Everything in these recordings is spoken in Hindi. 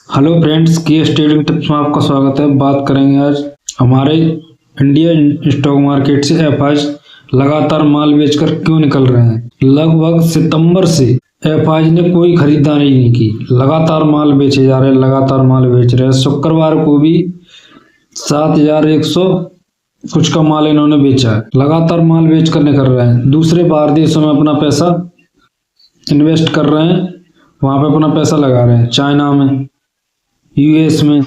हेलो फ्रेंड्स, की ट्रेडिंग टिप्स में आपका स्वागत है। बात करेंगे आज हमारे इंडिया स्टॉक मार्केट से एफआईज लगातार माल बेचकर क्यों निकल रहे हैं। लगभग सितंबर से एफआईज ने कोई खरीदारी नहीं की, लगातार माल बेचे जा रहे हैं, लगातार माल बेच रहे हैं। शुक्रवार को भी 7,100 कुछ का माल इन्होंने बेचा है। लगातार माल बेच कर निकल रहे हैं। दूसरे बाहर देशों में अपना पैसा इन्वेस्ट कर रहे हैं, वहां पे अपना पैसा लगा रहे हैं। चाइना में, यूएस में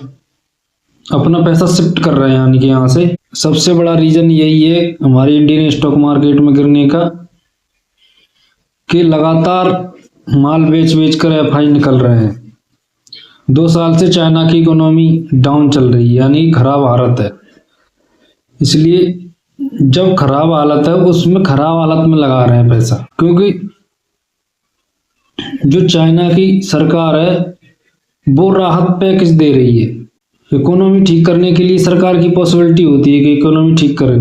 अपना पैसा शिफ्ट कर रहे हैं, यानी कि यहाँ से। सबसे बड़ा रीजन यही है हमारे इंडियन स्टॉक मार्केट में गिरने का कि लगातार माल बेच बेच कर एफआई निकल रहे हैं। 2 साल से चाइना की इकोनॉमी डाउन चल रही है, यानी खराब हालत है। इसलिए जब खराब हालत है उसमें खराब हालत में लगा रहे हैं पैसा, क्योंकि जो चाइना की सरकार है वो राहत पैकेज दे रही है। इकोनॉमी ठीक करने के लिए सरकार की पॉसिबिलिटी होती है कि इकोनॉमी ठीक करे,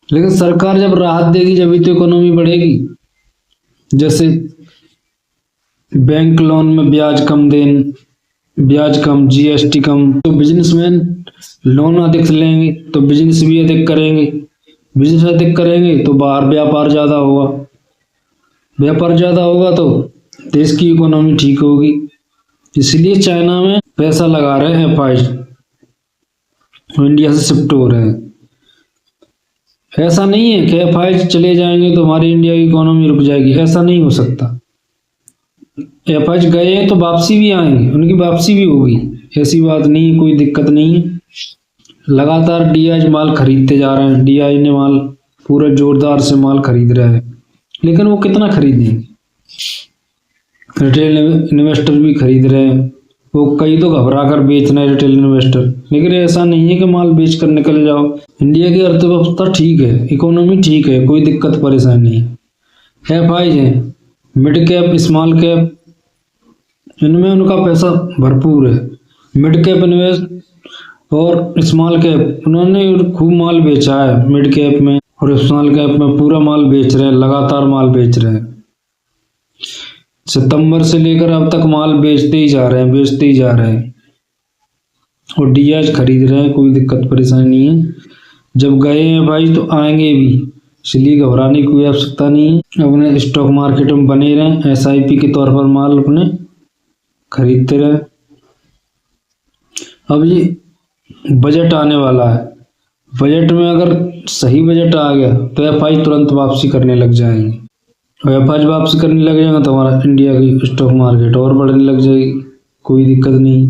लेकिन सरकार जब राहत देगी जब तो इकोनॉमी बढ़ेगी। जैसे बैंक लोन में ब्याज कम देन, ब्याज कम, जीएसटी कम, तो बिजनेसमैन लोन अधिक लेंगे तो बिजनेस भी अधिक करेंगे। बिजनेस अधिक करेंगे तो बाहर व्यापार ज्यादा होगा, व्यापार ज्यादा होगा तो देश की इकोनॉमी ठीक होगी। इसलिए चाइना में पैसा लगा रहे हैं एफआईज, इंडिया से शिफ्ट हो रहे हैं। ऐसा नहीं है कि एफआईज चले जाएंगे तो हमारी इंडिया की इकोनॉमी रुक जाएगी, ऐसा नहीं हो सकता। एफआईज गए हैं तो वापसी भी आएंगे, उनकी वापसी भी होगी, ऐसी बात नहीं है, कोई दिक्कत नहीं है। लगातार डीआई माल खरीदते जा रहे हैं। डीआई ने माल पूरा जोरदार से माल खरीद रहा है, लेकिन वो कितना खरीदेंगे। रिटेल इन्वेस्टर भी खरीद रहे हैं, वो कई तो घबरा कर बेच रहे हैं रिटेल इन्वेस्टर। लेकिन ऐसा नहीं है कि माल बेच कर निकल जाओ। इंडिया की अर्थव्यवस्था ठीक है, इकोनॉमी ठीक है, कोई दिक्कत परेशानी नहीं है। एफआईज हैं मिड कैप, स्मॉल कैप, इनमें उनका पैसा भरपूर है। मिड कैप इन्वेस्ट और स्मॉल कैप, उन्होंने खूब माल बेचा है। मिड कैप में और स्मॉल कैप में पूरा माल बेच रहे हैं, लगातार माल बेच रहे हैं। सितंबर से लेकर अब तक माल बेचते ही जा रहे हैं, बेचते ही जा रहे हैं, और डीआई खरीद रहे हैं, कोई दिक्कत परेशानी नहीं है। जब गए हैं भाई तो आएंगे भी, इसलिए घबराने की कोई आवश्यकता नहीं है। अपने स्टॉक मार्केट में बने रहें, एसआईपी के तौर पर माल अपने खरीदते रहें। अब ये बजट आने वाला है, बजट में अगर सही बजट आ गया तो एफआई तुरंत वापसी करने लग जाएंगे। एफआई वापसी करने लग जाएगा तो हमारा इंडिया की स्टॉक मार्केट और बढ़ने लग जाएगी, कोई दिक्कत नहीं।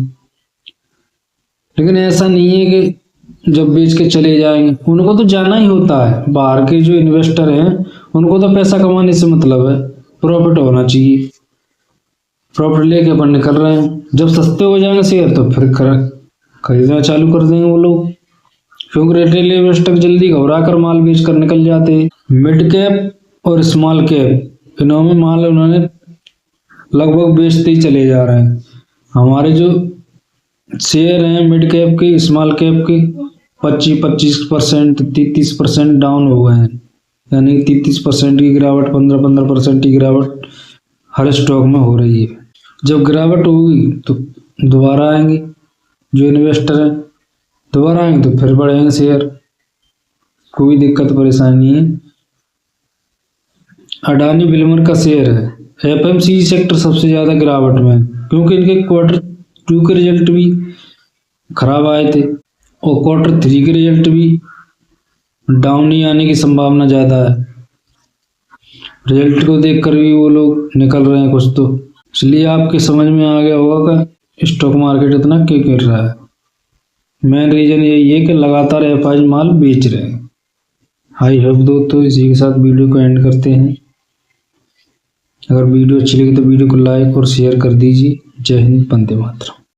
लेकिन ऐसा नहीं है कि जब बेच के चले जाएंगे, उनको तो जाना ही होता है। बाहर के जो इन्वेस्टर हैं उनको तो पैसा कमाने से मतलब है, प्रॉफिट होना चाहिए। प्रॉफिट लेके अपन निकल रहे हैं। जब सस्ते हो जाएंगे शेयर तो फिर खरीदना चालू कर देंगे वो लोग, क्योंकि रिटेल इन्वेस्टर जल्दी घबरा कर माल बेच कर निकल जाते हैं। मिड कैप और स्मॉल कैप, इन्होंने माल उन्होंने लगभग बेचते ही चले जा रहे हैं। हमारे जो शेयर हैं मिड कैप के, स्मॉल कैप के, 25% 33% डाउन हो गए हैं, यानी 33% की गिरावट, 15% की गिरावट हर स्टॉक में हो रही है। जब गिरावट होगी तो दोबारा आएंगे जो इन्वेस्टर हैं, दोबारा आएंगे तो फिर बढ़ेंगे शेयर, कोई दिक्कत परेशानी नहीं है। अडानी विल्मर का शेयर है, एफएमसीजी सेक्टर सबसे ज्यादा गिरावट में, क्योंकि इनके Q2 के रिजल्ट भी खराब आए थे और Q3 के रिजल्ट भी डाउन ही आने की संभावना ज्यादा है। रिजल्ट को देखकर भी वो लोग निकल रहे हैं कुछ तो। इसलिए आपके समझ में आ गया होगा कि स्टॉक मार्केट इतना क्यों गिर रहा है। मेन रीजन यही है कि लगातार एफआई माल बेच रहे हैं। आई होप दोस्तों इसी के साथ वीडियो को एंड करते हैं। अगर वीडियो अच्छी लगी तो वीडियो को लाइक और शेयर कर दीजिए। जय हिंद, वंदे मातरम।